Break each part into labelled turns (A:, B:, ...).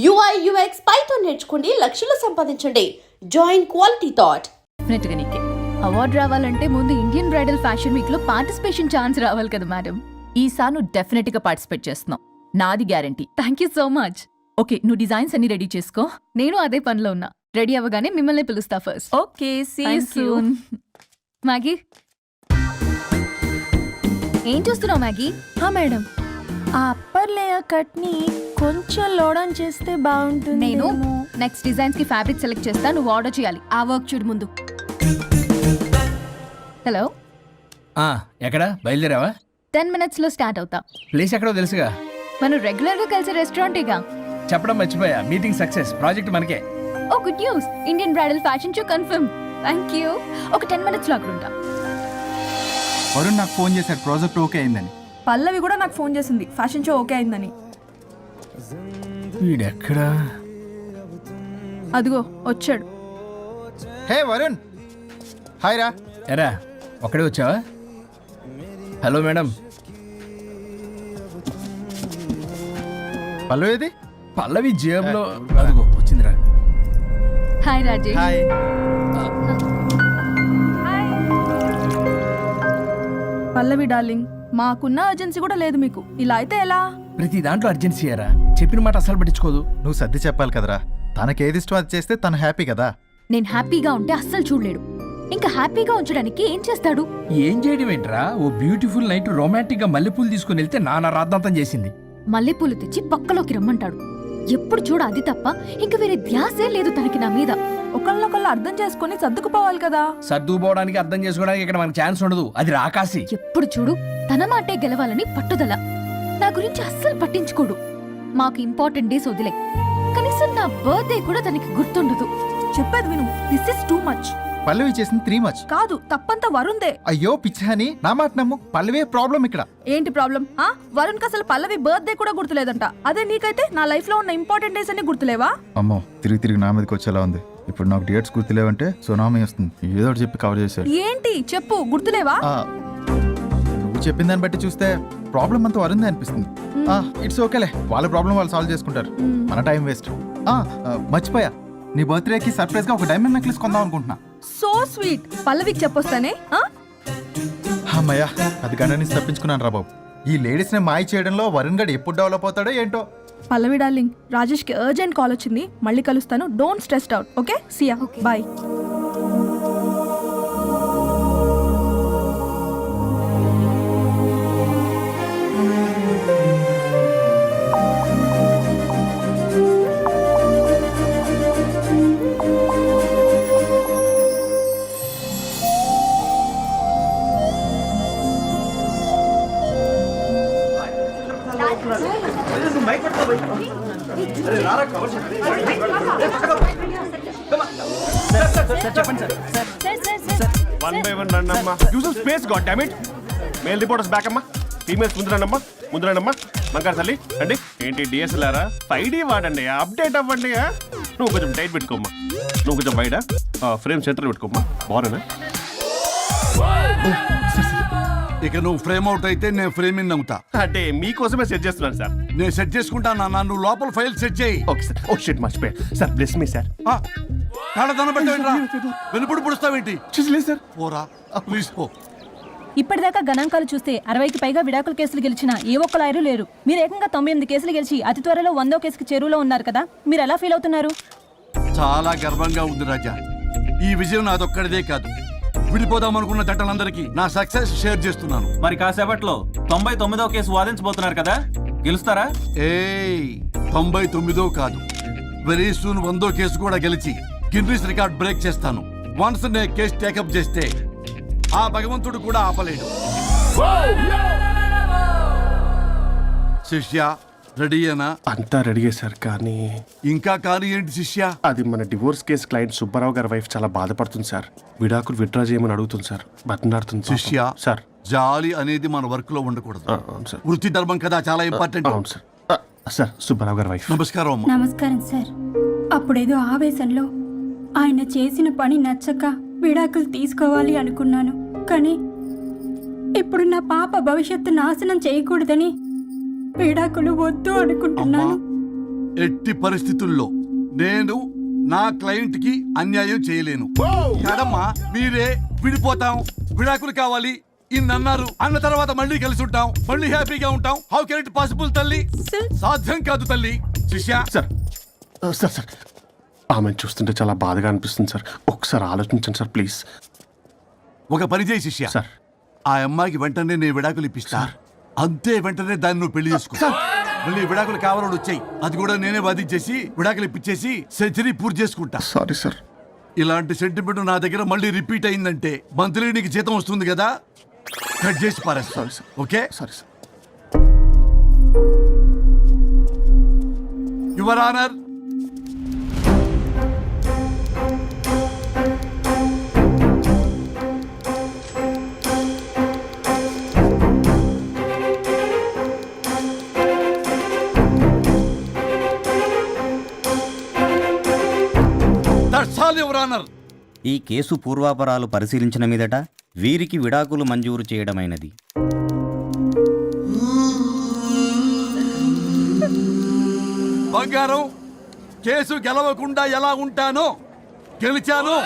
A: UI UX Python నేర్చుకోండి, లక్షలు సంపాదించండి. Join quality thought.
B: డెఫినెట్గా నీకే అవార్డు రావాలంటే ముందు ఇండియన్ బ్రైడల్ ఫ్యాషన్ వీక్ లో పార్టిసిపేషన్ ఛాన్స్ రావాలి కదా మేడం. ఈసారి నువ్వు డెఫినెట్ గా పార్టిసిపేట్ చేస్తున్నావు, నాది guarantee. Thank you so much. Okay, నువ్వు డిజైన్స్ అన్ని రెడీ చేసుకో, నేను అదే పనిలో ఉన్నా. రెడీ అవ్వగానే మిమ్మల్ని పిలుస్తా first.
C: Okay, see you soon.
B: Maggie, ఏం చూస్తున్నావు మ్యాగీ?
C: మేడం, ఆ అప్పర్ లేయర్ కట్ ని కొంచెం లోడన్ చేస్తే బాగుంటుంది.
B: నేను నెక్స్ట్ డిజైన్స్ కి ఫ్యాబ్రిక్ సెలెక్ట్ చేస్తా, నువ్వు ఆర్డర్ చేయాలి. ఆ వర్క్ చూడు ముందు. హలో,
D: ఎక్కడ బయలుదేరావా?
B: 10 minutes లో స్టార్ట్ అవుతా.
D: ప్లేస్ ఎక్కడో తెలుసుగా,
B: మనం రెగ్యులర్ గా కలిసే రెస్టారెంటేగా.
D: చెప్పడం మర్చిపోయా, మీటింగ్ సక్సెస్, ప్రాజెక్ట్ మనకే.
B: Oh good news, Indian bridal fashion show confirm. Thank you. ఒక 10 minutes లో అక్కడ ఉంటా.
E: వరుణ్ నాకు ఫోన్ చేశాడు, ప్రాజెక్ట్ ఓకే అయిందని.
C: పల్లవి కూడా నాకు ఫోన్ చేసింది, ఫ్యాషన్ షో ఓకే అయిందని.
D: వీడెక్కడా?
C: అదిగో వచ్చాడు.
E: హే వరుణ్, హాయ్ రా.
D: ఎరా ఒక్కడే వచ్చావా? Hello madam.
E: పల్లవి ఏది?
D: పల్లవి జేబులో అదిగో వచ్చిందిరా.
B: హాయ్ రాజేష్.
E: హాయ్.
C: పల్లవి డార్లింగ్, మాకున్న అర్జెన్సీ కూడా లేదు మీకు. ఇలా అయితే ఎలా?
D: ప్రతి దాంట్లో అర్జెన్సీ అరా, చెప్పిన మాట అసలు పట్టించుకోదు.
E: నువ్వు సర్ది చెప్పాలి కదరా, తనకేది ఇష్టం అది చేస్తే తను హ్యాపీ కదా.
B: నేను హ్యాపీగా ఉంటే అస్సలు చూడలేడు, ఇంకా హ్యాపీగా ఉంచడానికి ఏం చేస్తాడు?
D: ఏం చేయడం ఏంట్రా, ఓ బ్యూటిఫుల్ నైట్ రొమాంటిక్ గా మల్లెపూలు తీసుకుని వెళ్తే నాన్న రాద్దాంతం చేసింది.
B: మల్లెపూలు తెచ్చి పక్కలోకి రమ్మంటాడు. ఎప్పుడు చూడ అది తప్ప ఇంకా వేరే ధ్యాసే లేదు తనకి నా మీద.
C: ఒకళ్ళనొకళ్ళు అర్థం చేసుకుని సర్దుకుపోవాలి కదా.
D: సర్దుకుపోవడానికి అర్థం చేసుకోవడానికి ఇక్కడ మనకి ఛాన్స్ ఉండదు, అది రాకాసి.
B: ఎప్పుడు చూడు తన మాటే గెలవాలని పట్టుదల. నా గురించి అస్సలు పట్టించుకోడు. మాకు ఇంపార్టెంట్ డేస్ వదిలే, కనీసం నా బర్త్డే కూడా తనకి గుర్తుండదు.
C: చెప్పేది విను, దిస్ ఇస్ టూ మచ్.
E: పల్లవి చేసింది 3 much.
C: కాదు, తప్పంతా వరుణ్దే.
E: అయ్యో పిచ్చాని, నా మాట నమ్ము. పల్లవే ప్రాబ్లం ఇక్కడ.
C: ఏంటి ప్రాబ్లం? వరుణ్కి అసలు పల్లవి బర్త్డే కూడా గుర్తులేదంట. అదే నీకైతే నా లైఫ్ లో ఉన్న ఇంపార్టెంట్ డేస్ అన్ని గుర్తులేవా?
E: అమ్మో, తిరిగి నా మీదకి వచ్చేలా ఉంది. ఇప్పుడు నాకు డేట్స్ గుర్తులేవంటే సునామీ వస్తుంది. ఏదో ఒకటి చెప్పి కవర్ చేశాడు.
C: ఏంటి చెప్పు, గుర్తులేవా?
E: నువ్వు చెప్పిన దాన్ని బట్టి చూస్తే ప్రాబ్లం అంతా వరుందే అనిపిస్తుంది. ఇట్స్ ఓకేలే, వాళ్ళ ప్రాబ్లం వాళ్ళు సాల్వ్ చేసుకుంటారు, మన టైం వేస్ట్. మర్చిపోయా, నీ బర్త్డేకి సర్ప్రైజ్ గా ఒక డైమండ్ నెక్లెస్ కొందాం అనుకుంటున్నా.
C: So sweet. పల్లవికి చెప్పొస్తానే.
E: అమ్మయ్యా, అది గంట నుంచి తప్పించుకున్నాను రా బాబు. ఈ లేడీస్ ని మాయ చేయడంలో వరుణ్ గడ్ ఎప్పుడు డెవలప్ అవుతాడో ఏంటో.
C: పల్లవి డార్లింగ్, రాజేష్ కి అర్జెంట్ కాల్ వచ్చింది, మళ్ళీ కలుస్తాను. Don't stressed out. Okay, Siya, bye.
F: One by one రండమ్మా. Use space god damn it. Male reporters back అమ్మా, ఫీమేల్స్ ముందు రండమ్మా. మంకారు తల్లి అండి. ఏంటి డిఎస్ఎల్ఆరా? 5D వాడండి, అప్డేట్ అవ్వండి. నువ్వు కొంచెం టైట్ పెట్టుకోమ్మా, నువ్వు కొంచెం బయట ఫ్రేమ్ సెంటర్ పెట్టుకోమ్మా. బాగున్నా?
G: ఇక నువ్వు ఫ్రేమ్ అవుట్ అయితే నేను ఫ్రేమింగ్ అవుతా.
F: అంటే మీకోసమే సెట్ చేస్తున్నాను సార్.
G: నేను సెట్ చేసుకుంటాను అన్న, నువ్వు లోపల ఫైల్ సెట్ చేయి.
F: Okay sir. ఓ షిట్, మర్చిపోయా సార్. Bless me sir.
G: కాళ్ళదన పెట్టేంట్రా, వెనుపుడు పుడుస్తావేంటి?
F: చూసలేదు సార్.
G: పోరా ప్లీజ్ పో.
H: ఇప్పటిదాకా గణాంకాలు చూస్తే 60కి పైగా విడాకుల కేసులు గెలిచిన ఏ ఒక్క లాయరు లేరు. మీరు ఏకంగా 98 కేసులు గెలిచి అతి త్వరలో 100వ కేసుకి చెరువులో ఉన్నారు కదా, మీరు ఎలా ఫీల్ అవుతున్నారు?
G: చాలా గర్వంగా ఉంది రాజా. ఈ విజయం నాదొక్కడిదే కాదు, విడిపోదాం అనుకున్న జంటలందరికీ నా సక్సెస్ షేర్ చేస్తున్నాను.
I: మరి కాసేపట్లో 99వ కేసు వాదించబోతున్నారు కదా, గెలుస్తారా?
G: 99వ కాదు, వెరీ సూన్ 100వ కేసు కూడా గెలిచి గిన్నిస్ రికార్డ్ బ్రేక్ చేస్తాను. వన్స్ నే కేసు టేకప్ చేస్తే ఆ భగవంతుడు కూడా ఆపలేడు. శిష్య రెడీయేనా?
F: అంతా రెడీయే సార్, కానీ
G: ఇంకా కానీ ఏంటి శిష్య?
F: అది మన డివోర్స్ కేసు క్లయింట్ సుబ్బారావు గారి వైఫ్ చాలా బాధపడుతుంది సార్. విడాకులు విత్డ్రా చేయమని అడుగుతుంది సార్, బతినాడుతుంది.
G: శిష్య
F: సార్,
G: జాలి అనేది మన వర్క్ లో ఉండకూడదు.
F: సార్,
G: వృత్తి ధర్మం కదా, చాలా ఇంపార్టెంట్.
F: అవును సార్. సార్, సుబ్బారావు గారి వైఫ్.
G: నమస్కారం అమ్మా.
J: నమస్కారం సార్. అప్పుడేదో ఆవేశంలో ఆయన చేసిన పని నచ్చక విడాకులు తీసుకోవాలి అనుకున్నాను. కానీ ఇప్పుడు నా పాప భవిష్యత్తు నాశనం చేయకూడదని విడాకులు వద్దు అనుకుంటున్నాను.
G: ఎట్టి పరిస్థితుల్లో నేను నా క్లయింట్ కి అన్యాయం చేయలేను. కాదమ్మా, మీరే విడిపోతాం, విడాకులు కావాలి ఇన్నన్నారు అన్న తర్వాత మళ్ళీ కలిసి ఉంటాం, మళ్ళీ హ్యాపీగా ఉంటాం. హౌ కెన్ ఇట్ పాసిబుల్ తల్లి? సాధ్యం కాదు తల్లి. శిష్య,
F: సార్ సార్ సార్ ఆమెను చూస్తుంటే చాలా బాధగా అనిపిస్తుంది సార్. ఒకసారి ఆలోచించండి సార్ ప్లీజ్.
G: ఒక పని చేయి శిష్య.
F: సార్
G: ఆ అమ్మాయికి వెంటనే నేను విడాకులు ఇప్పిస్తా. అంతే, వెంటనే దాన్ని నువ్వు పెళ్లి చేసుకో. మళ్ళీ విడాకులు కావాలని వచ్చాయి, అది కూడా నేనే వాదించేసి విడాకులు ఇప్పించేసి సెంచరీ పూర్తి చేసుకుంటా.
F: Sorry sir.
G: ఇలాంటి సెంటిమెంట్ నా దగ్గర మళ్ళీ రిపీట్ అయిందంటే మంత్లీ నీకు జీతం వస్తుంది కదా, కట్ చేసి పారేస్తా.
F: Sorry sir.
G: Okay,
F: sorry sir.
G: Your honour, that's all your honour.
K: ఈ కేసు పూర్వాపరాలు పరిశీలించిన మీదట వీరికి విడాకులు మంజూరు చేయడమైనది.
G: బంగారం, కేసు గెలవకుండా ఎలా ఉంటానో గెలిచాను.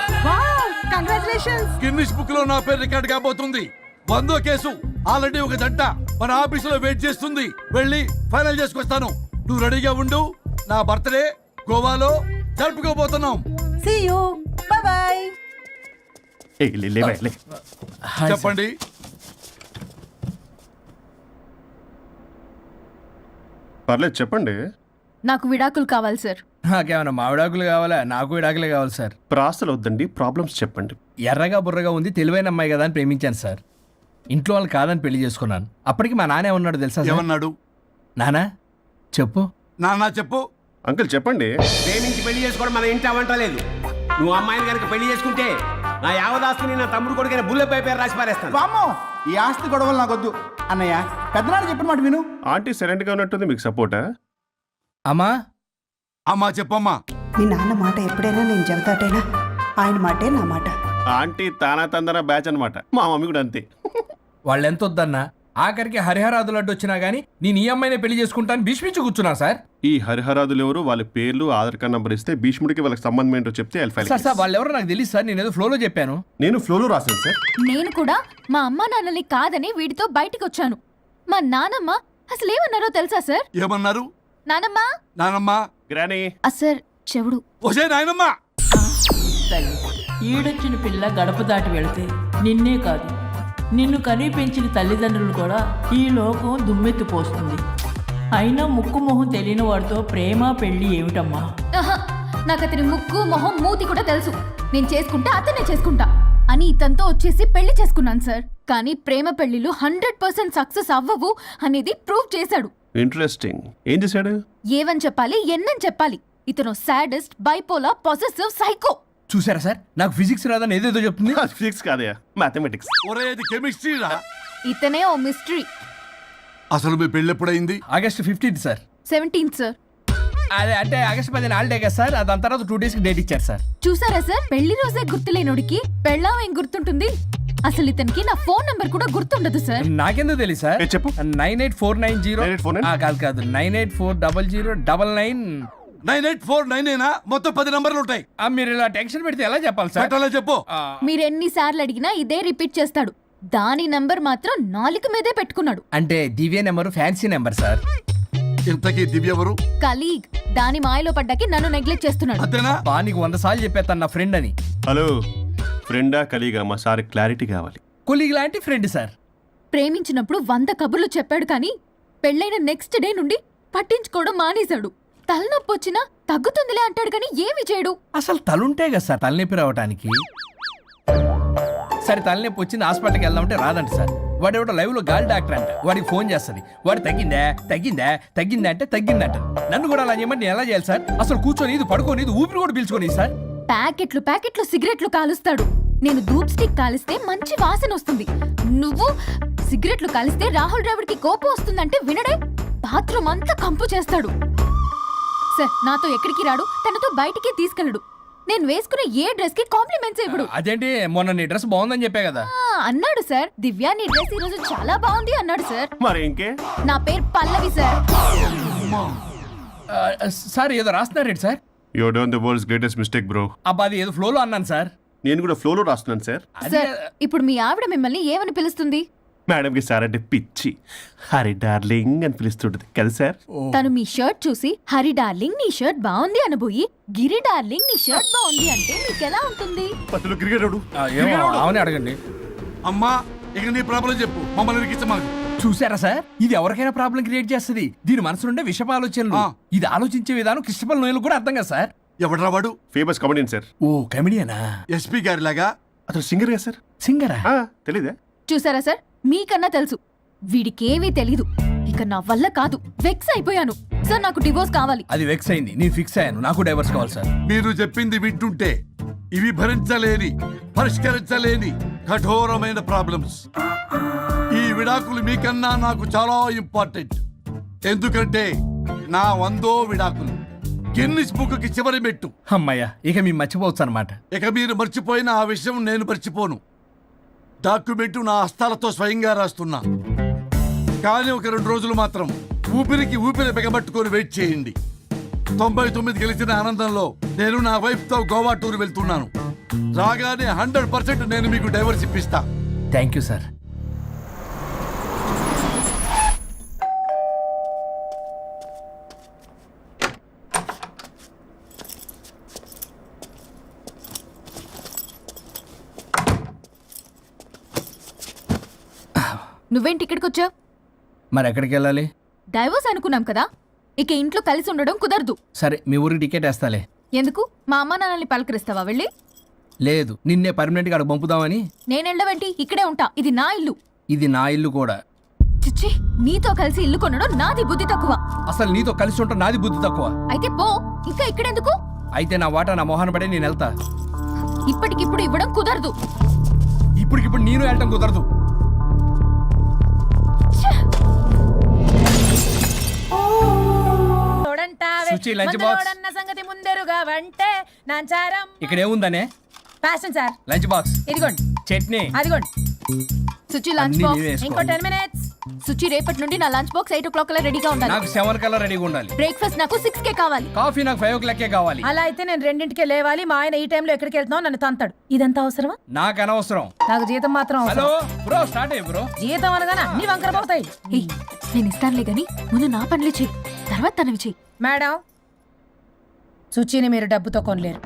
C: కంగ్రాచులేషన్స్.
G: గిన్నిస్ బుక్ లో నా పేరు రికార్డ్ కాబోతుంది. 100వ కేసు. ఆల్రెడీ ఒక జంట మన ఆఫీసులో వెయిట్ చేస్తుంది. వెళ్ళి ఫైనల్ చేసుకొస్తాను. నువ్వు రెడీగా ఉండు. నా బర్త్డే గోవాలో జరుపుకోబోతున్నాం.
C: See you. Bye bye.
G: చెప్పండి.
F: పర్లేదు చెప్పండి.
B: నాకు విడాకులు కావాలి సార్.
D: నాకేమన్నా మా విడాకులు కావాలా? నాకు విడాకులే కావాలి సార్.
F: ప్రాసలు వద్దండి, ప్రాబ్లమ్స్ చెప్పండి.
D: ఎర్రగా బుర్రగా ఉంది, తెలివైన అమ్మాయి కదా అని ప్రేమించాను సార్. ఇంట్లో వాళ్ళు కాదని పెళ్లి చేసుకున్నాను. అప్పటికి మా నాన్న ఏమన్నాడు తెలుసా సార్?
G: ఏమన్నాడు?
D: నానా చెప్పు.
G: నాన్న చెప్పు.
F: అంకుల్ చెప్పండి.
L: ప్రేమించి పెళ్లి చేసుకోవడం మన ఇంటి అవంటలేదు. నువ్వు అమ్మాయిని కనుక పెళ్లి చేసుకుంటే నా యావదాస్తిని నా తమ్ముడు కొడుకైన బుల్లెపై పేరు రాసి పారేస్తాను.
E: వామ్మో, ఈ ఆస్తి గొడవలు నాకొద్దు. అన్నయ్య, పెద్దనాడు చెప్పిన మాట విను.
F: ఆంటీ సైలెంట్ గా ఉన్నట్టుంది, మీకు సపోర్టా?
D: అమ్మా
G: అమ్మా చెప్పమ్మా.
J: మీ నాన్న మాట ఎప్పుడైనా నేను చెబుతాటేనా? ఆయన మాటే నా మాట.
F: ఆంటీ తానా తందన బ్యాచ్ అన్నమాట. మా మమ్మీ కూడా అంతే.
D: వాళ్ళు ఎంత వద్దన్నా ఆఖరికి హరిహరాదులు అడ్డు వచ్చినా గానీ నేను ఈ అమ్మాయినే పెళ్లి చేసుకుంటాను భీష్మించి కూర్చున్నా సార్.
F: ఈ హరిహరాదులు ఎవరు, వాళ్ళ పేర్లు ఆధార్ కార్డ్ నంబర్ ఇస్తే భీష్ముడికి వాళ్ళకి సంబంధం ఏంటో చెప్తే
D: సార్ వాళ్ళు ఎవరో నాకు తెలియదు సార్. నేను ఏదో ఫ్లోలో చెప్పాను.
F: నేను ఫ్లోలో రాశాను సార్.
B: నేను కూడా మా అమ్మా నాన్నని కాదని వీడితో బయటికి వచ్చాను. మా నానమ్మ అసలు ఏమన్నారో తెలుసా సార్?
G: ఏమన్నారు?
B: నానమ్మ
G: నానమ్మా.
F: గ్రానీ.
B: సార్ చెవుడు.
G: ఒసే నాయనమ్మా.
C: ఈడొచ్చిన పిల్ల గడప దాటి వెళితే నిన్నే కాదు, నిన్ను కనీ పెంచిన తల్లిదండ్రులు కూడా ఈ లోకం దుమ్మెత్తిపోస్తుంది. అయినా ముక్కు మొహం తెలియని వాడితో ప్రేమ పెళ్లి ఏమిటమ్మా?
B: నాకు అతని ముక్కు మొహం మూతి కూడా తెలుసు. నేను చేసుకుంటా అతనే చేసుకుంటా అని ఇతనితో వచ్చేసి పెళ్లి చేసుకున్నాను సార్. కానీ ప్రేమ పెళ్లిలు 100% సక్సెస్ అవ్వవు అనేది ప్రూవ్ చేశాడు.
F: ఇంట్రెస్టింగ్. ఏం చేశాడు?
B: ఏవని చెప్పాలి, ఎన్నని చెప్పాలి. ఇతను సాడెస్ట్, బైపోలార్, పొసెసివ్, సైకో.
D: చూసారా సార్, నాకు ఫిజిక్స్ రాదని ఏదేదో చెప్తుంది.
F: ఫిజిక్స్ కాదయా, మ్యాథమెటిక్స్.
G: ఒరే, ఇది కెమిస్ట్రీ రా.
B: ఇతనే ఓ మిస్టరీ.
G: అసలు మీ పెళ్ళి ఎప్పుడైంది?
D: August 15 sir.
B: 17th sir.
D: అదే అంటే ఆగస్ట్ 10 హాలిడే కదా సార్. దాని తర్వాత 2 days కి డేట్ ఇచ్చారు సార్.
B: చూసారా సార్, పెళ్లి రోజే గుర్తులేనోడికి పెళ్ళాం ఏం గుర్తుంటుంది? అసలు ఇతనికి నా ఫోన్ నంబర్ కూడా గుర్తుండదు సార్.
D: నాకెందుకు తెలియదు సార్?
F: చెప్పు.
D: 98490 కాదు 9840099.
G: 98499 మొత్తం 10 నంబర్లు ఉంటాయి.
D: మీరు ఇలా టెన్షన్ పెడితే ఎలా చెప్పాలి సార్?
G: పెట్టాలా చెప్పు.
B: మీరు ఎన్నిసార్లు అడిగినా ఇదే రిపీట్ చేస్తాడు. దాని నంబర్ మాత్రం 4 మీదే పెట్టుకున్నాడు.
D: అంటే దివ్య నెంబర్ ఫ్యాన్సీ నెంబర్ సార్.
G: ఇంతకీ దివ్య ఎవరు?
B: కలీగ్. దాని మాయలో పడ్డాకి నన్ను నెగ్లెక్ట్ చేస్తున్నాడు.
G: అంతేనా?
D: నీకు 100 సార్లు చెప్పేస్తాను నా ఫ్రెండ్ అని.
F: హలో, ఫ్రెండా కలీగా? మా సార్ క్లారిటీ కావాలి.
D: కొలీగ్ లాంటి ఫ్రెండ్ సార్.
B: ప్రేమించినప్పుడు 100 కబుర్లు చెప్పాడు కానీ పెళ్ళైన నెక్స్ట్ డే నుండి పట్టించుకోవడం మానేశాడు. తలనొప్పి వచ్చినా తగ్గుతుందిలే అంటాడు కానీ ఏమి చేయడు.
D: అసలు తలుంటే కదా సార్ తలనొప్పి రావడానికి. సరే తలనొప్పి వచ్చింది హాస్పిటల్కి వెళ్దామంటే రాదంట సార్. వాడు ఎవడో లైవ్ లో గాలి డాక్టర్ అంట. వాడికి ఫోన్ చేస్తుంది. వాడు తగ్గిందా అంటే తగ్గిందంట. నన్ను కూడా అలా చేయమంటే నేను ఎలా చేయాలి సార్? అసలు కూర్చొని ఇది పడుకోని ఇది ఊపిరి కూడా పీల్చుకొని సార్.
B: ప్యాకెట్లు సిగరెట్లు కాలుస్తాడు. నేను ధూప్ స్టిక్ కాలిస్తే మంచి వాసన వస్తుంది. నువ్వు సిగరెట్లు కాలిస్తే రాహుల్ ద్రావిడ్ కి కోపం వస్తుందంటే వినడే. బాత్రూమ్ అంతా కంపు చేస్తాడు. సార్ నాతో ఎక్కడికి రాడు, తనతో బయటికి తీసుకెళ్ళడు. నేను వేసుకున్న ఏ డ్రెస్ కి కాంప్లిమెంట్స్ ఇవ్వడు.
D: అదేంటి, మొన్న నీ డ్రెస్ బాగుందని చెప్పా కదా.
B: అన్నాడు సార్. దివ్య నీ డ్రెస్ ఈ రోజు చాలా బాగుంది అన్నాడు సార్.
F: మరి ఇంకే.
B: నా పేరు పల్లవి సార్.
D: సార్ ఏదో రాస్తున్నారేంటి sir?
F: You done the world's greatest mistake bro.
D: అబ్బా అది ఏదో ఫ్లోలో అన్నాను సార్.
F: నేను కూడా ఫ్లోలో రాస్తున్నాను సార్.
B: సార్ ఇప్పుడు మీ ఆవిడ మిమ్మల్ని ఏమని పిలుస్తుంది?
F: మేడంకి సార్ అంటే పిచ్చి. హరి డార్లింగ్ అని పిలుస్తుంటది కదా సార్.
B: తను మీ షర్ట్ చూసి హరి డార్లింగ్ నీ షర్ట్ బాగుంది అనబోయి గిరి డార్లింగ్ నీ షర్ట్ బాగుంది అంటే మీకెలా ఉంటుంది?
F: పత్తులు క్రికెట్
D: ఏమో అవని అడగండి.
G: అమ్మా ఇక నీ ప్రాబ్లం చెప్పు, మమ్మల్ని ఇరికించమాకు.
D: చూసారా సార్, ఇది ఎవరికైనా ప్రాబ్లం క్రియేట్ చేస్తుంది. దీని మనసు నుండే విషప ఆలోచనలు. ఇది ఆలోచించే విధానం కృష్ణపల్ నోయలు కూడా అర్థం కదా సార్.
G: ఎవడరా వాడు?
F: Famous comedian sir.
D: ఓ కమెడియనా?
G: ఎస్పీ గారి లాగా.
F: అతను సింగర్ కదా సార్.
D: సింగరా?
F: తెలీదా?
B: చూసారా సార్, మీకన్నా తెలుసు. వీడికేమీ తెలీదు. ఇక నా వల్ల కాదు, వెక్స్ అయిపోయాను సార్. నాకు డివోర్స్ కావాలి.
D: అది వెక్స్ అయింది, నేను ఫిక్స్ అయ్యాను. నాకు డైవర్స్ కావాలి సార్.
G: మీరు చెప్పింది వింటుంటే ఇవి భరించలేని, పరిష్కరించలేని కఠోరమైన ప్రాబ్లమ్స్. ఈ విడాకులు మీకన్నా నాకు చాలా ఇంపార్టెంట్. ఎందుకంటే నా 100వ విడాకులు గిన్నిస్ బుక్కి చివరి మెట్టు.
D: అమ్మయ్య, ఇక మేము మర్చిపోవచ్చు అనమాట.
G: ఇక మీరు మర్చిపోయిన ఆ విషయం నేను మర్చిపోను. డాక్యుమెంటు నా హస్తాలతో స్వయంగా రాస్తున్నా. కానీ ఒక 2 రోజులు మాత్రం ఊపిరికి ఊపిరి బిగబట్టుకొని వెయిట్ చేయండి. 99 గెలిచిన ఆనందంలో నేను నా వైఫ్తో గోవా టూర్ వెళ్తున్నాను. రాగానే 100% నేను మీకు డైవర్స్ ఇప్పిస్తా.
D: Thank you sir.
B: నువ్వేంటి ఇక్కడికి వచ్చావు?
D: మరి ఎక్కడికి వెళ్ళాలి?
B: డైవోర్స్ అనుకున్నాం కదా, ఇక ఇంట్లో కలిసి ఉండడం కుదరదు.
D: సరే మీ ఊరికి టికెట్ వేస్తాలే.
B: ఎందుకు? మా అమ్మ నాన్నల్ని పలకరిస్తావా వెళ్ళి?
D: లేదు, నిన్నే పర్మనెంట్ గా అక్కడ పంపుదామని.
B: నేనెళ్ళవేంటి? ఇక్కడే ఉంటా. ఇది నా ఇల్లు.
D: ఇది నా ఇల్లు కూడా.
B: చిచ్చి, నీతో కలిసి ఇల్లు కొనడం నాది బుద్ధి తక్కువ.
D: అసలు నీతో కలిసి ఉంటా నాది బుద్ధి తక్కువ.
B: అయితే పో, ఇంకా ఇక్కడెందుకు?
D: అయితే నా వాటా నా మొహాన పడే నేను వెళ్తా.
B: ఇప్పటికిప్పుడు ఇవ్వడం కుదరదు.
D: ఇప్పటికిప్పుడు నేను వెళ్ళటం కుదరదు. Suchi, lunch box.
H: సంగతి ముందరుగా వంటే నాంచారం.
D: ఇక్కడ ఏముందనే?
H: Fashion sir.
D: Lunch box.
H: ఇదిగోండి
D: చట్నీ.
H: అదిగోండి.
B: సుచి లంచ్
D: అన్నీ
B: బాక్స్.
D: నీవే వేసుకో.
H: ఇంకో 10 minutes.
B: సుచి రేపటి నుండి నా లంచ్ బాక్స్ 8 o'clock కల్లా రెడీగా ఉండాలి.
D: నాకు 7 కల్లా రెడీగా ఉండాలి.
B: బ్రేక్ఫాస్ట్ నాకు 6కే కావాలి.
D: కాఫీ నాకు 5 o'clockకే కావాలి.
H: అలా అయితే నేను 2ంటికే లేవాలి. మా ఆయన ఈ టైంలో ఎక్కడికి వెళ్తున్నావు నన్ను తంతాడు. ఇదంతా అవసరమా?
D: నాకు అనవసరం.
H: నాకు జీతం మాత్రం
D: హలో
H: అవసరం.
D: బ్రో, స్టార్ట్ అయ్యి బ్రో.
H: జీతం అనగానే అన్ని వంకర పోతాయి.
B: ఏయ్, నేను ఇస్తానులే గాని ముందు నా పనులు చెయ్యి, తర్వాత తనవి చెయ్యి.
H: మేడం, సుచిని మీరు డబ్బుతో కొనలేరు.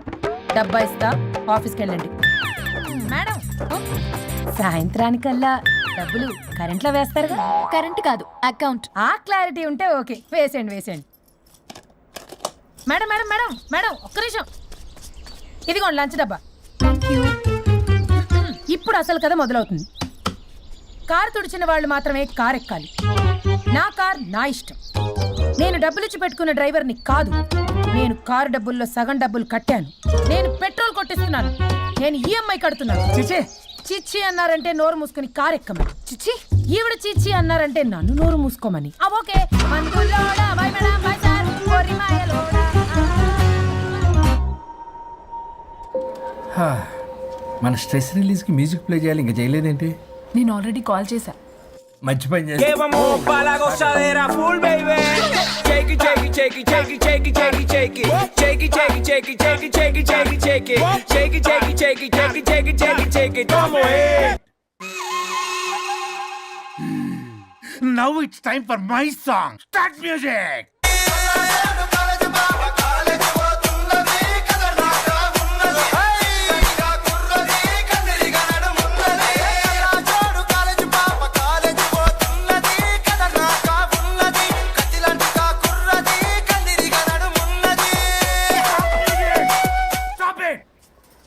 H: డబ్బా ఇస్తా, ఆఫీస్కి వెళ్ళండి. మేడం, సాయంత్రానికల్లా డబ్బులు కరెంట్లో వేస్తారుగా?
B: కరెంట్ కాదు, అకౌంట్.
H: ఆ క్లారిటీ ఉంటే ఓకే. వేసేయండి వేసేయండి. మేడం మేడం మేడం మేడం ఒక్క నిమిషం. ఇదిగోండి లంచ్ డబ్బా.
B: Thank you.
H: ఇప్పుడు అసలు కథ మొదలవుతుంది. కారు తుడిచిన వాళ్ళు మాత్రమే కారు ఎక్కాలి. నా కార్ నా ఇష్టం. నేను డబ్బులిచ్చి పెట్టుకున్న డ్రైవర్ని కాదు. నేను కారు డబ్బుల్లో సగం డబ్బులు కట్టాను. నేను పెట్రోల్ కొట్టిస్తున్నాను. నేను ఈఎంఐ కడుతున్నాను. చిచి చిచ్చి అన్నారంటే నోరు మూసుకుని కారు ఎక్కమని. చిచ్చి ఈవిడ చిచ్చి అన్నారంటే నన్ను నోరు మూసుకోమని. ఓకే. మందులోడా, బై మేడం, బై సార్, ఓరి మాయలోడా.
D: మన స్ట్రెస్ రిలీజ్ కి మ్యూజిక్ ప్లే చేయాలి, ఇంకా చేయలేదేంటి?
B: నేను ఆల్రెడీ కాల్ చేశా.
D: మంచి పని చేస్తా.
G: Now it's time for my song. Start music.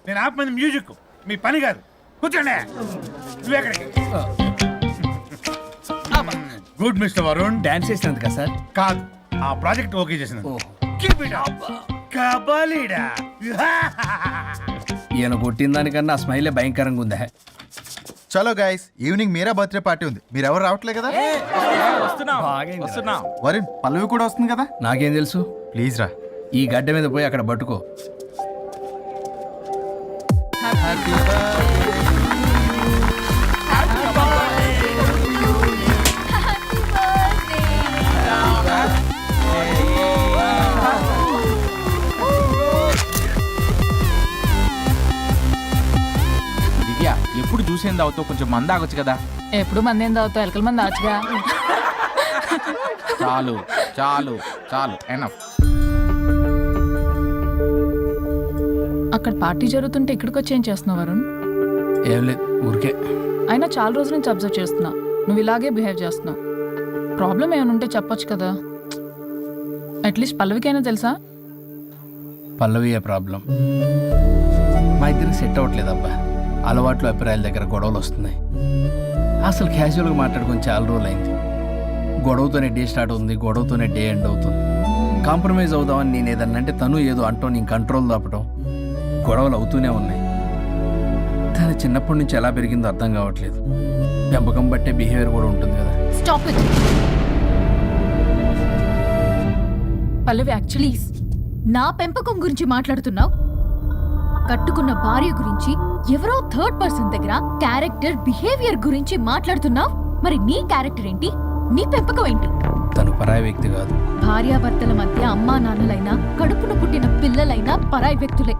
G: నేను ఆపమంది మ్యూజిక్, మీ పని కాదు. కూర్చోండి. నువ్వెక్కడికి? Good mister Varun.
D: డాన్స్ చేసినందుక సార్?
G: కాదు, ఆ ప్రాజెక్ట్ ఓకే చేసినందుకు. Keep it up. కబాలీడా.
D: ఈయన కొట్టిన దానికన్నా ఆ స్మైలే భయంకరంగా ఉందా?
E: చలో guys, evening Meera birthday party ఉంది. మీరు ఎవరు రావట్లే కదా? వరుణ్, పల్లవి కూడా వస్తుంది కదా?
D: నాకేం తెలుసు?
E: ప్లీజ్ రా.
D: ఈ గడ్డ మీద పోయి అక్కడ పట్టుకో.
E: Happy birthday.
D: జ్యూస్ ఏం తాగుతావు? కొంచెం మంద ఆగొచ్చు కదా.
B: ఎప్పుడు మంది ఏం తాగుతావు? ఎలకల మంది ఆచుగా.
D: చాలు చాలు చాలు, ఎనఫ్.
B: అక్కడ పార్టీ జరుగుతుంటే ఇక్కడికి వచ్చి ఏం చేస్తున్నావు వరుణ్?
D: ఏం లేదు, ఊరికే.
B: అయినా చాలా రోజుల నుంచి అబ్జర్వ్ చేస్తున్నా, నువ్వు ఇలాగే బిహేవ్ చేస్తున్నావు. ప్రాబ్లం ఏమైనా ఉంటే చెప్పొచ్చు కదా. అట్లీస్ట్ పల్లవికైనా తెలుసా?
D: పల్లవి ప్రాబ్లం మా ఇద్దరికి సెట్ అవ్వట్లేదు అబ్బా. అలవాట్లు అభిప్రాయాల దగ్గర గొడవలు వస్తున్నాయి. అసలు క్యాజువల్గా మాట్లాడుకొని చాలా రోజులు అయింది. గొడవతోనే డే స్టార్ట్ అవుతుంది, గొడవతోనే డే ఎండ్ అవుతుంది. కాంప్రమైజ్ అవుదామని నేను ఏదన్నా అంటే తను ఏదో అంటూ నేను కంట్రోల్ దాపడం, గొడవలు అవుతూనే ఉన్నాయి. తను చిన్నప్పటి నుంచి ఎలా పెరిగిందో అర్థం కావట్లేదు. పెంపకం బట్టే బిహేవియర్ కూడా ఉంటుంది కదా.
B: Stop it Pallavi. యాక్చువల్లీ నా పెంపకం గురించి మాట్లాడుతున్నావు. కట్టుకున్న భార్య గురించి ఎవరో థర్డ్ పర్సన్ దగ్గర క్యారెక్టర్ బిహేవియర్ గురించి మాట్లాడుతున్నావు. మరి నీ క్యారెక్టర్ ఏంటి? నీ పెంపకం ఏంటి?
D: తను పరాయి వ్యక్తి కాదు.
B: భార్యాభర్తల మధ్య అమ్మా నాన్నలైనా కడుపున పుట్టిన పిల్లలైనా పరాయి వ్యక్తులే.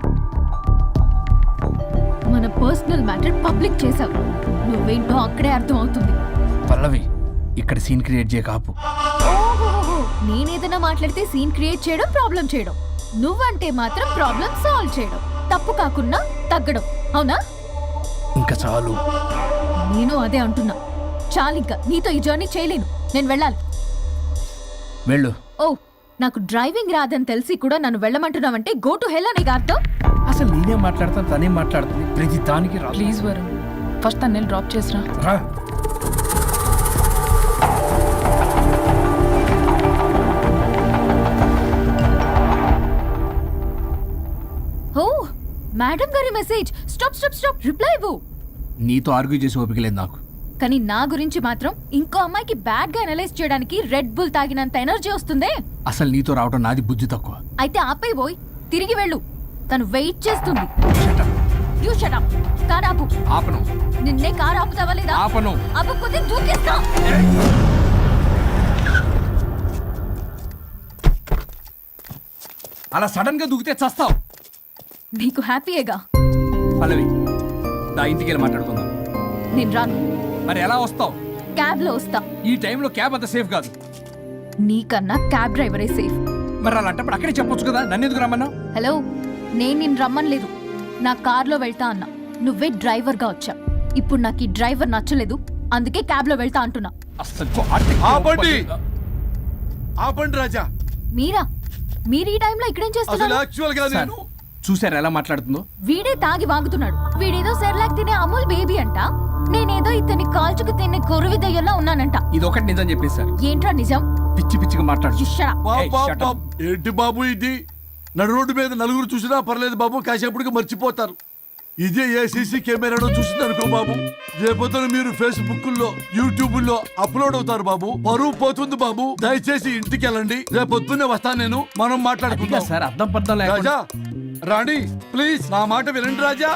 B: మన పర్సనల్ మ్యాటర్ పబ్లిక్ చేసావు. నువ్వేంటో అక్కడే అర్థం అవుతుంది.
D: పల్లవి, ఇక్కడ సీన్ క్రియేట్ చేయక ఆపు.
B: ఓహోహోహో, నేనేదైనా మాట్లాడితే సీన్ క్రియేట్ చేయడం, ప్రాబ్లం చేయడం. నువ్వంటే మాత్రం ప్రాబ్లం సాల్వ్ చేయడం, తప్పు కాకుండా తగ్గడం. అవునా?
D: ఇంకా చాలు.
B: నేను అదే అంటున్నా. చాలింకా నీతో ఈ జర్నీ చేయలేను. నేను వెళ్ళాలి.
D: వెళ్ళు.
B: ఓ, నాకు డ్రైవింగ్ రాదని తెలిసి కూడా నన్ను వెళ్ళమంటున్నావంటే గో టు హెల్ అనే అర్థం.
D: అసలు నేనేం మాట్లాడతాను, తనేం మాట్లాడుతుంది. ప్రతి దానికి రా.
B: ప్లీజ్ వరుణ్, ఫస్ట్ తను డ్రాప్ చేసిరా.
D: రా.
B: ఓ, మేడం గారి message. Stop stop stop, reply ఇవ్వు.
D: నీతో ఆర్గ్యూ చేసి ఓపిక లేదు నాకు.
B: కానీ నా గురించి మాత్రం ఇంకో అమ్మాయికి బ్యాడ్ గా అనలైజ్ చేయడానికి రెడ్ బుల్ తాగినంత ఎనర్జీ వస్తుందే.
D: అసలు నీతో రావడం నాది బుద్ధి తక్కువ.
B: అయితే ఆపై పోయి తిరిగి వెళ్ళు. తను వెయిట్ చేస్తుంది. You shut up. కార్ ఆపు.
D: ఆపను.
B: నిన్నే కార్ ఆపుతావా లేదా?
D: ఆపను.
B: ఆపకపోతే దూకేస్తా.
D: అలా సడన్ గా దూకితే చస్తావు.
B: నీకు హ్యాపీయేగా?
D: పల్లవి, నా ఇంటికి వెళ్ళి మాట్లాడుకుందాం.
B: నేను రాను.
D: మరి ఎలా వస్తావు?
B: క్యాబ్ లో వస్తా.
D: ఈ టైంలో క్యాబ్ అంత సేఫ్ కాదు.
B: నీకన్నా క్యాబ్ డ్రైవరే సేఫ్.
D: మరి అలాంటప్పుడు అక్కడే చెప్పొచ్చు కదా, నన్ను ఎందుకు రమ్మన్నావు?
B: హలో, నేను నిన్ను రమ్మనలేదు. నా కార్లో వెళ్తా అన్నా. నువ్వే డ్రైవర్గా వచ్చా. ఇప్పుడు నాకు ఈ డ్రైవర్ నచ్చలేదు, అందుకే క్యాబ్లో వెళ్తా అంటున్నా.
G: ఆపండి ఆపండి రాజా.
B: మీరా? మీరు ఈ టైంలో ఇక్కడేం
G: అసలు
B: చేస్తున్నారు?
G: యాక్చువల్ గా నేను
D: చూసారా ఎలా మాట్లాడుతుందో?
B: వీడే తాగి వాగుతున్నాడు. వీడేదో సెర్లాక్ తినే అమూల్ బేబీ అంట. నేనేదో ఇతని కాల్చుకు తినే కొరువి దయ్యంలో ఉన్నానంట.
D: ఇది ఒకటి నిజం చెప్పేశారు.
B: ఏంట్రా నిజం?
D: పిచ్చి పిచ్చిగా మాట్లాడు.
B: You shut up.
G: బాబు ఏంటి బాబు ఇది? నడు రోడ్డు మీద నలుగురు చూసినా పర్లేదు బాబు, కాసేపటికి మర్చిపోతారు. ఇదే ఏ సీసీ కెమెరాలో చూసింది అనుకో బాబు, రేపొద్దున మీరు ఫేస్బుక్ లో యూట్యూబ్ లో అప్లోడ్ అవుతారు బాబు. పరువు పోతుంది బాబు. దయచేసి ఇంటికి వెళ్ళండి, రేపొద్దునే వస్తాను నేను, మనం మాట్లాడుకుందాం.
D: సార్ అర్థం పర్థం
G: రాజా రాణి, ప్లీజ్ నా మాట వినండి రాజా.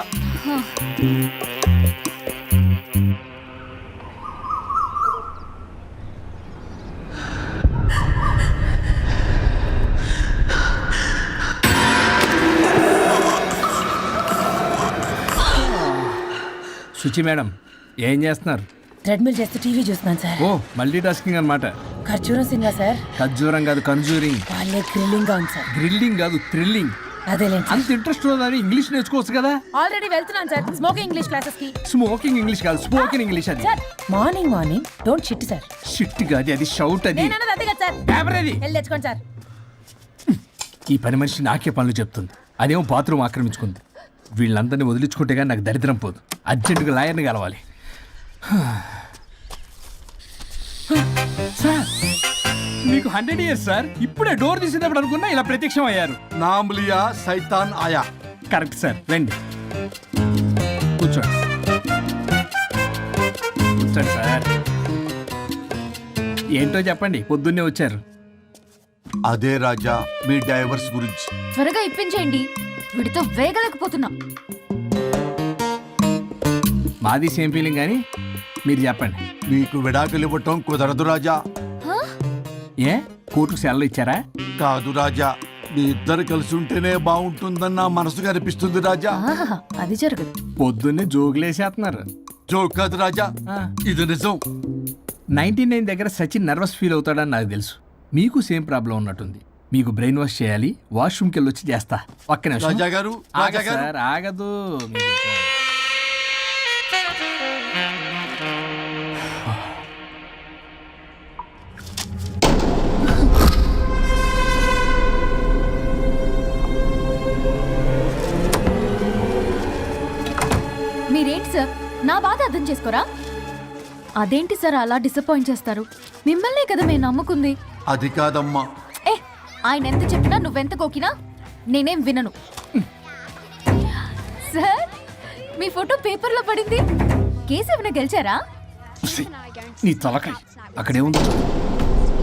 D: శుచి మేడం, ఏం చేస్తున్నారు?
H: ట్రెడ్మిల్ చేస్తే టీవీ చూస్తున్నాను సార్.
D: ఓ, మల్టీ టాస్కింగ్ అనమాట.
H: ఖర్జూరం సినిమా సార్.
D: ఖర్జూరం కాదు, కన్జూరింగ్.
H: వాళ్ళే థ్రిల్లింగ్ గా ఉంది సార్.
D: గ్రిల్లింగ్ కాదు, థ్రిల్లింగ్.
H: అదేలేండి.
D: అంత ఇంట్రెస్ట్ ఉన్నదని ఇంగ్లీష్ నేర్చుకోవచ్చు కదా.
H: ఆల్రెడీ వెళ్తున్నాను సార్ స్మోకింగ్ ఇంగ్లీష్ క్లాసెస్ కి.
D: స్మోకింగ్ ఇంగ్లీష్ కాదు, స్పోకెన్ ఇంగ్లీష్. అది
H: sir morning don't shit sir.
D: Shit కాదు, అది షౌట్. అది
H: నేను అన్నది అదే కదా సార్.
D: పేపర్ అది.
H: వెళ్ళి తెచ్చుకోండి సార్.
D: ఈ పని మనిషి నాకే పనులు చెప్తుంది, అదేమో బాత్రూమ్ ఆక్రమించుకుంది. వీళ్ళందరినీ వదిలించుకుంటే కానీ నాకు దరిద్రం పోదు. అర్జెంటుగా లాయర్ని కలవాలి. సార్, మీకు 100 years సార్. ఇప్పుడే డోర్ తీసేటప్పుడు అనుకున్నా ఇలా ప్రత్యక్షం అయ్యారు.
G: నామ్ లియా సైతాన్ ఆయా.
D: కరెక్ట్ సార్, రండి కూర్చోండి. కూర్చోండి సార్. ఏంటో చెప్పండి, పొద్దున్నే వచ్చారు.
G: అదే రాజా మీ డైవర్స్ గురించి.
B: త్వరగా ఇప్పించేయండి, వీడితో వేగలేకపోతున్నా.
D: మాది సేమ్ ఫీలింగ్, కానీ మీరు చెప్పండి.
G: మీకు విడాకులు ఇవ్వటం కుదరదు రాజా.
D: ఏ, కోర్టుకు సెలవు ఇచ్చారా?
G: కాదు రాజా, మీ ఇద్దరు కలిసి ఉంటేనే బాగుంటుందన్న మనసుకు అనిపిస్తుంది రాజా.
B: ఆహాహా, అది జరగదు.
D: పొద్దున్నే జోగులేసేస్తున్నారు.
G: జోక్ కాదు రాజా, ఇది నిజం.
D: 99 దగ్గర సచిన్ నర్వస్ ఫీల్ అవుతాడని నాకు తెలుసు. మీకు సేమ్ ప్రాబ్లం ఉన్నట్టుంది. మీకు బ్రెయిన్ వాష్ చేయాలి. వాష్రూమ్కి వెళ్ళి వచ్చి చేస్తా. ఒక్క నిమిషం.
G: రాజా గారు, రాజా
D: ఆగదు
G: గారు.
D: సార్, ఆగదు.
B: మీరేంటి సార్ నా బాధ అర్థం చేసుకోరా? అదేంటి సార్ అలా డిసప్పాయింట్ చేస్తారు? మిమ్మల్నే కదా మేము నమ్ముకుంది.
G: అది కాదమ్మా.
B: ఏ ఆయన ఎంత చెప్పినా నువ్వెంత కోకినా నేనేం వినను. సార్ మీ ఫోటో పేపర్లో పడింది. కేసు ఏమైనా గెలిచారా?
D: నీ తలకాయ అక్కడే ఉంది.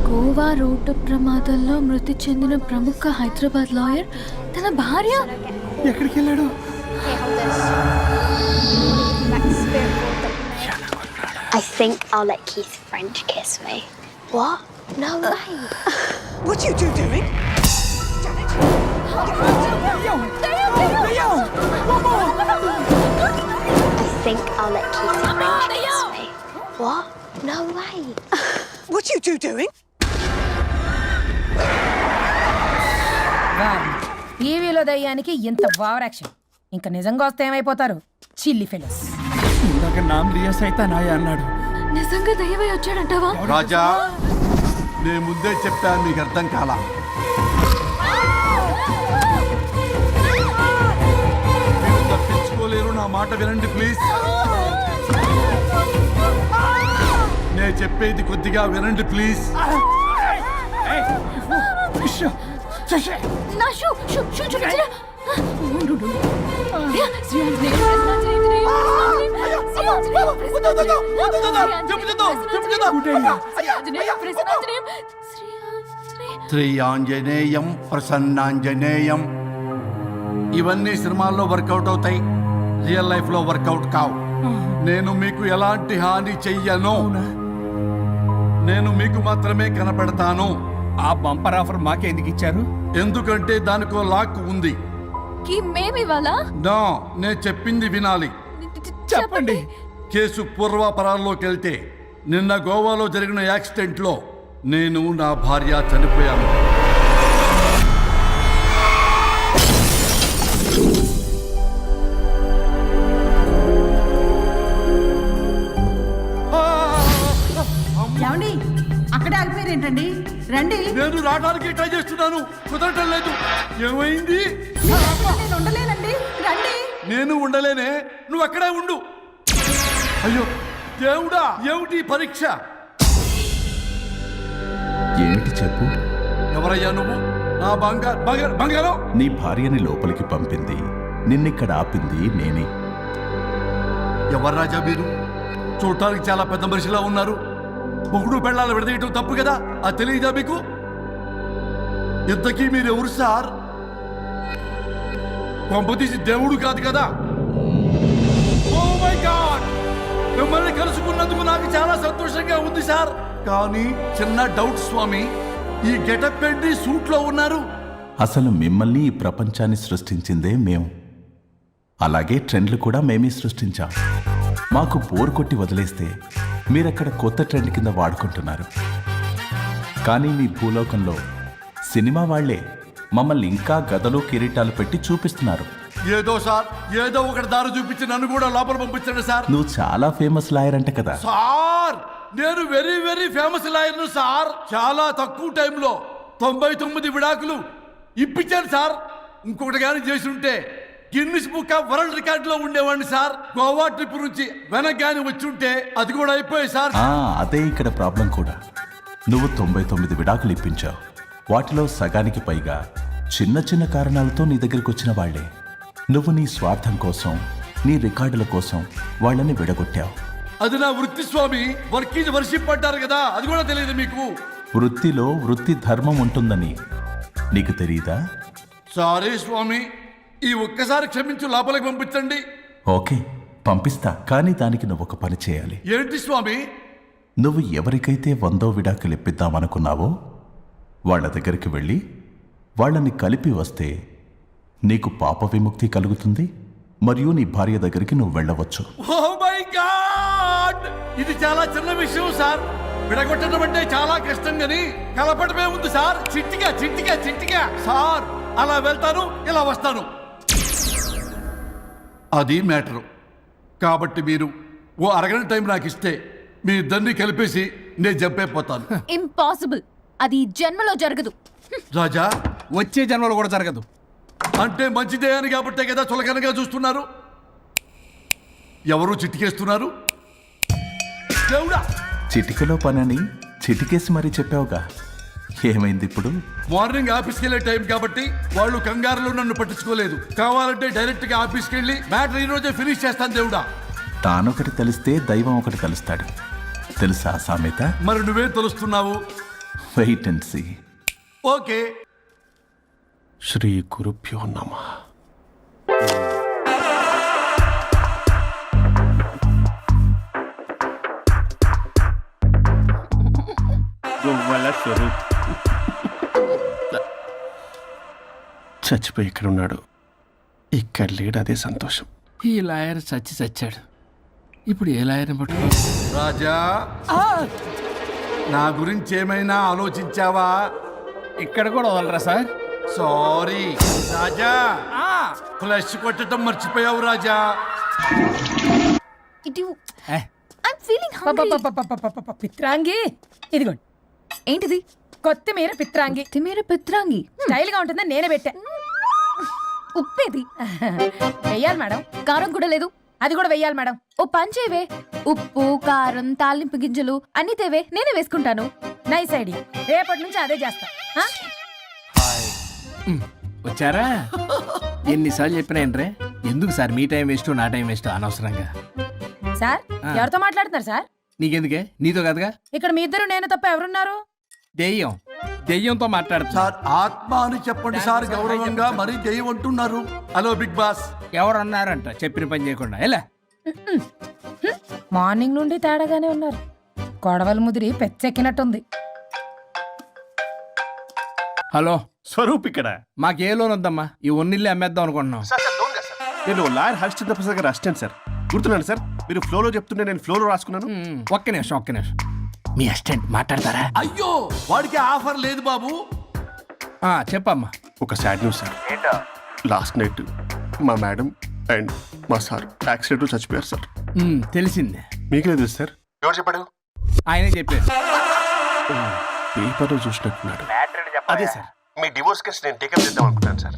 B: గోవా రోడ్డు ప్రమాదంలో మృతి చెందిన ప్రముఖ హైదరాబాద్ లాయర్ తన భార్య
D: ఎక్కడికి వెళ్ళాడు?
J: I think I'll let Keith French kiss me. What? No way.
H: What are you doing?
J: I think I'll let Keith French kiss me. What? No way.
H: What are you doing? టీవీలో దయ్యానికి ఇంత over action. ఇంకా నిజంగా వస్తే ఏమైపోతారు? చిల్లి fellows.
D: ఇందాక నామ్ లియా సైతానాయ అన్నాడు.
B: నిజంగా దయ్యమై వచ్చాడంటావా?
G: రాజా, నేను ముందే చెప్పాను, మీకు అర్థం కాలా. మీరు తప్పించుకోలేరు, నా మాట వినండి ప్లీజ్. నేను చెప్పేది కొద్దిగా వినండి ప్లీజ్.
B: నా షూ చూపించరా?
G: శ్రీ ఆంజనేయం ప్రసన్నాంజనేయం. ఇవన్నీ సినిమాల్లో వర్కౌట్ అవుతాయి, రియల్ లైఫ్ లో వర్కౌట్ కావు. నేను మీకు ఎలాంటి హాని చెయ్యను. నేను మీకు మాత్రమే కనపడతాను.
D: ఆ బంపర్ ఆఫర్ మాకే ఎందుకు ఇచ్చారు?
G: ఎందుకంటే దానికో లాక్ ఉంది.
B: మేమివాలా?
G: నా నేను చెప్పింది వినాలి.
D: చెప్పండి.
G: కేసు పూర్వాపరాల్లోకి వెళ్తే నిన్న గోవాలో జరిగిన యాక్సిడెంట్లో నేను నా భార్య చనిపోయాను.
H: ఏమండి అక్కడే ఆగిపోయారు ఏంటండి? రండి.
G: నేను రావడానికి ట్రై చేస్తున్నాను, కుదరటం లేదు. ఏమైంది?
H: నేను ఉండలేనండి. రండి.
G: నేను ఉండలేనే, నువ్వు అక్కడే ఉండు. అయ్యో దేవుడా, ఏమిటి పరీక్ష?
E: ఏమిటి చెప్పు?
G: ఎవరయ్యా నువ్వు? నా బంగారం.
E: నీ భార్యని లోపలికి పంపింది, నిన్నిక్కడ ఆపింది నేనే.
G: ఎవరు రాజా మీరు? చూడటానికి చాలా పెద్ద మనిషిలా ఉన్నారు. మొగుడు పెళ్ళాలు విడదీయటం తప్పు కదా, అది తెలియదా మీకు? ఇంతకీ మీరు ఎవరు సార్? పంపతీసి దేవుడు కాదు కదా? ఓ మై గాడ్, మిమ్మల్ని కలుసుకున్నందుకు నాకు చాలా సంతోషంగా ఉంది సార్. కానీ చిన్న డౌట్ స్వామి, ఈ గెటప్ పెట్టి సూట్ లో ఉన్నారు.
E: అసలు మిమ్మల్ని ఈ ప్రపంచాన్ని సృష్టించిందే మేము. అలాగే ట్రెండ్లు కూడా మేమే సృష్టించాం. మాకు బోర్ కొట్టి వదిలేస్తే మీరక్కడ కొత్త ట్రెండ్ కింద వాడుకుంటున్నారు. కానీ మీ భూలోకంలో సినిమా వాళ్లే మమ్మల్ని ఇంకా గదలు కిరీటాలు పెట్టి చూపిస్తున్నారు.
G: ఏదో సార్, ఏదో ఒకటి దారి చూపించి నన్ను కూడా లోపల పంపించండి సార్.
E: నువ్వు చాలా ఫేమస్ లాయర్ అంట కదా?
G: సార్ నేను వెరీ వెరీ ఫేమస్ లాయర్ను సార్. చాలా తక్కువ టైంలో 99 విడాకులు ఇప్పించాను సార్. ఇంకొకటి కానీ చేసి ఉంటే Guinness book of world record లో ఉండేవాడిని సార్. గోవా ట్రిప్ నుంచి వెనక్ గాని వచ్చి ఉంటే అది కూడా అయిపోయాయి సార్.
E: అదే ఇక్కడ ప్రాబ్లం కూడా. నువ్వు 99 విడాకులు ఇప్పించావు. వాటిలో సగానికి పైగా చిన్న చిన్న కారణాలతో నీ దగ్గరికి వచ్చిన వాళ్లే. నువ్వు నీ స్వార్థం కోసం, నీ రికార్డుల కోసం వాళ్ళని విడగొట్టావు.
G: అది నా వృత్తి స్వామి. వర్క్ ఈజ్ వర్షిప్ అంటారు కదా, అది కూడా తెలియదు మీకు?
E: వృత్తిలో వృత్తి ధర్మం ఉంటుందని నీకు తెలియదా?
G: సారీ స్వామి, ఈ ఒక్కసారి క్షమించు, లోపలికి పంపించండి.
E: ఓకే పంపిస్తా, కానీ దానికి నువ్వు ఒక పని చేయాలి.
G: ఏంటి స్వామి?
E: నువ్వు ఎవరికైతే 100వ విడాకులు ఇప్పిద్దామనుకున్నావో వాళ్ళ దగ్గరికి వెళ్ళి వాళ్ళని కలిపి వస్తే నీకు పాప విముక్తి కలుగుతుంది,
G: మరియు నీ భార్య దగ్గరికి నువ్వు వెళ్ళవచ్చు. ఓ మై గాడ్, ఇది చాలా చిన్న విషయం సార్. విడగొట్టడం అంటే చాలా కష్టం గని కలపడమే ఉంది సార్. చిట్టిగా చిట్టిగా చిట్టిగా సార్, అలా వెళ్తాను ఇలా వస్తాను, అది మ్యాటరు. కాబట్టి మీరు ఓ అరగంట టైం నాకు ఇస్తే మీ ఇద్దరిని కలిపేసి నేను చంపైపోతాను.
B: ఇంపాసిబుల్, అది ఈ జన్మలో జరగదు.
G: రాజా,
D: వచ్చే జన్మలో కూడా జరగదు.
G: అంటే మంచిదే అని కాబట్టే కదా చులకనగా చూస్తున్నారు. ఎవరు చిట్టికేస్తున్నారు? దేవుడా,
E: చిటికలో పనని చిటికేసి మరీ చెప్పావుగా, ఏమైంది ఇప్పుడు?
G: మార్నింగ్ ఆఫీస్కి వెళ్ళే టైం కాబట్టి వాళ్ళు కంగారులో నన్ను పట్టించుకోలేదు. కావాలంటే డైరెక్ట్ గా ఆఫీస్కి వెళ్ళి మ్యాటర్ ఈ రోజే ఫినిష్ చేస్తాను. దేవుడా,
E: తానొకటి తెలిస్తే దైవం ఒకటి కలుస్తాడు, తెలుసా సామెత?
G: మరి నువ్వే తెలుస్తున్నావు.
E: Wait and see.
G: ఓకే.
F: శ్రీ గురుభ్యో నమః. గువ్వల స్వరూప్ చచ్చిపోయి ఇక్కడ ఉన్నాడు, ఇక్కడ లేడు, అదే సంతోషం.
D: ఈ లాయర్ చచ్చాడు. ఇప్పుడు ఏ లాయర్ని పట్టుకో?
G: రాజా, నా గురించి ఏమైనా ఆలోచించావా?
D: ఇక్కడ కూడా వదలరా సార్?
G: సారీ రాజా, ఫ్లష్ కొట్టడం మర్చిపోయావు రాజా.
B: ఇటు
D: ఏ,
B: ఐమ్ ఫీలింగ్ హంగ్రీ.
H: పిత్రాంగి, ఇదిగోండి.
B: ఏంటిది?
H: కొత్తిమీర పిత్రాంగి.
B: తిమేర పిత్రాంగి.
H: స్టైల్ గా ఉంటుందని నేనే పెట్టా.
B: ఉప్పేది?
H: వెయ్యాలి మేడం.
B: కారం కూడా లేదు.
H: అది కూడా వెయ్యాలి మేడం.
B: ఓ పంచేవే, ఉప్పు కారం తాలింపు గింజలు అన్ని తేవే, నేనే వేసుకుంటాను.
H: నైస్ ఐడియా, రేపటి నుంచి అదే చేస్తా. ఆ?
D: వచ్చారా? ఎన్నిసార్లు చెప్పినాయండ్రే, ఎందుకు సార్ మీ టైం వేస్ట్ నా టైం వేస్ట్ అనవసరంగా?
H: సార్, ఎవరితో మాట్లాడుతున్నారు సార్?
D: నీకెందుకే, నీతో కదగా.
H: ఇక్కడ మీ ఇద్దరు నేను తప్ప ఎవరున్నారు?
D: దెయ్యంతో మాట్లాడుతా.
G: సార్, ఆత్మ అని చెప్పండి సార్, గౌరవంగా. మరీ దెయ్యం అంటున్నారు. Hello big boss.
D: ఎవరు అన్నారంట చెప్పిన పని చేయకుండా? ఎలా
H: మార్నింగ్ నుండి తేడాగానే ఉన్నారు. గొడవల ముదిరి పెచ్చెక్కినట్టుంది.
D: హలో,
F: స్వరూప్ ఇక్కడ.
D: మాకే లోన్ వద్దమ్మా, ఈ ఒన్నిల్లు అమ్మేద్దాం అనుకుంటున్నాం.
F: నేను లాయర్ హరిశ్చంద్ర ప్రసాద్ గారు అసిస్టెంట్ సార్. గుర్తున్నాను సార్, మీరు ఫ్లోలో చెప్తుంటే నేను ఫ్లోలో రాసుకున్నాను.
D: ఒక్క నిమిషం. మీ అసిస్టెంట్ మాట్లాడతారా?
G: అయ్యో, వాడికి ఆఫర్ లేదు బాబు.
D: చెప్పమ్మా.
F: ఒక sad news sir. Last night మా మేడం అండ్ మా సార్ యాక్సిడెంట్ చచ్చిపోయారు సార్.
D: తెలిసిందే.
F: మీకే తెలుసు సార్. ఎవరు చెప్పాడు?
D: ఆయనే చెప్పారు.
F: పేపర్లో చూసినట్టున్నాడు. అదే సార్, మీ డివోర్స్ కేసు నేను టేకప్ చేద్దాం అనుకుంటాను సార్.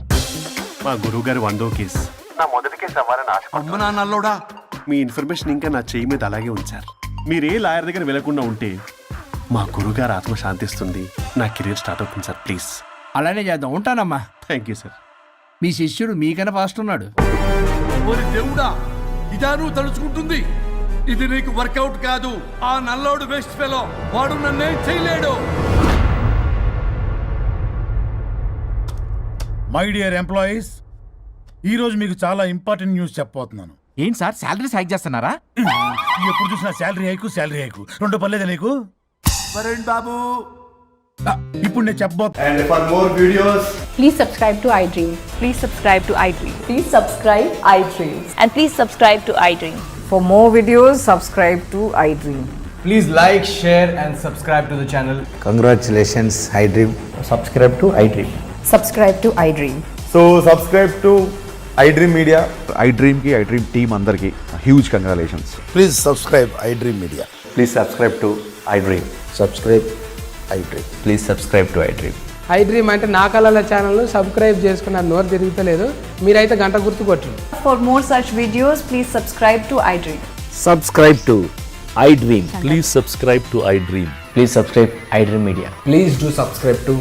F: మా గురువు గారి 100వ కేసు నా మొదటి కేసు అవ్వాలని ఆశ.
G: అమ్మ నా నల్లోడా,
F: మీ ఇన్ఫర్మేషన్ ఇంకా నా చెయ్యి మీద అలాగే ఉంది సార్. మీరు ఏ లాయర్ దగ్గర వెళ్లకుండా ఉంటే మా గురుగారు ఆత్మ శాంతిస్తుంది, నా కెరీర్ స్టార్ట్ అవుతుంది సార్. ప్లీజ్
D: అలానే చేద్దాం. ఉంటానమ్మా.
F: Thank you sir.
D: మీ శిష్యుడు మీకన్నా ఫాస్ట్ ఉన్నాడు.
G: ఓరి దేవుడా, ఇదా నువ్వు తలుచుకుంటుంది? ఇది నీకు వర్కౌట్ కాదు. ఆ నల్లోడు వేస్ట్ ఫెలో, వాడు నన్నేం చేయలేడు.
M: మై డియర్ ఎంప్లాయీస్, ఈరోజు మీకు చాలా ఇంపార్టెంట్ న్యూస్ చెప్పబోతున్నాను.
E: ఏంటి సార్, శాలరీస్ హైక్ చేస్తున్నారా?
M: ఎప్పుడు చూసినా శాలరీ హైకు రెండు పర్లేదా నీకు?
G: వరుణ్ బాబు,
M: ఇప్పుడు నేను చెప్పబోతున్నా.
J: And for more videos, please subscribe to iDream. Please subscribe to iDream. Please subscribe iDream. And please subscribe to iDream. For more videos, subscribe to iDream.
M: Please like, share and subscribe to the channel.
L: Congratulations iDream.
M: Subscribe to iDream.
J: Subscribe to iDream.
M: So subscribe to iDream Media. iDream ki iDream team andarki huge congratulations.
G: Please subscribe iDream media.
M: Please subscribe to iDream.
G: Subscribe iDream.
M: Please subscribe to iDream.
J: iDream అంటే నా కళల channel subscribe చేసుకున్న నోరు తిరుగుతలేదు. మీరైతే గంట గుర్తు కొట్టండి. For more such videos, please subscribe to iDream.
M: Subscribe to iDream. Please subscribe to iDream. Please subscribe iDream Media.
J: Please do subscribe to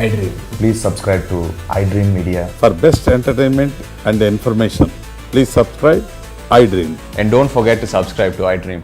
J: iDream.
M: Please subscribe to iDream Media. For best entertainment and information, please subscribe iDream. And don't forget to subscribe to iDream.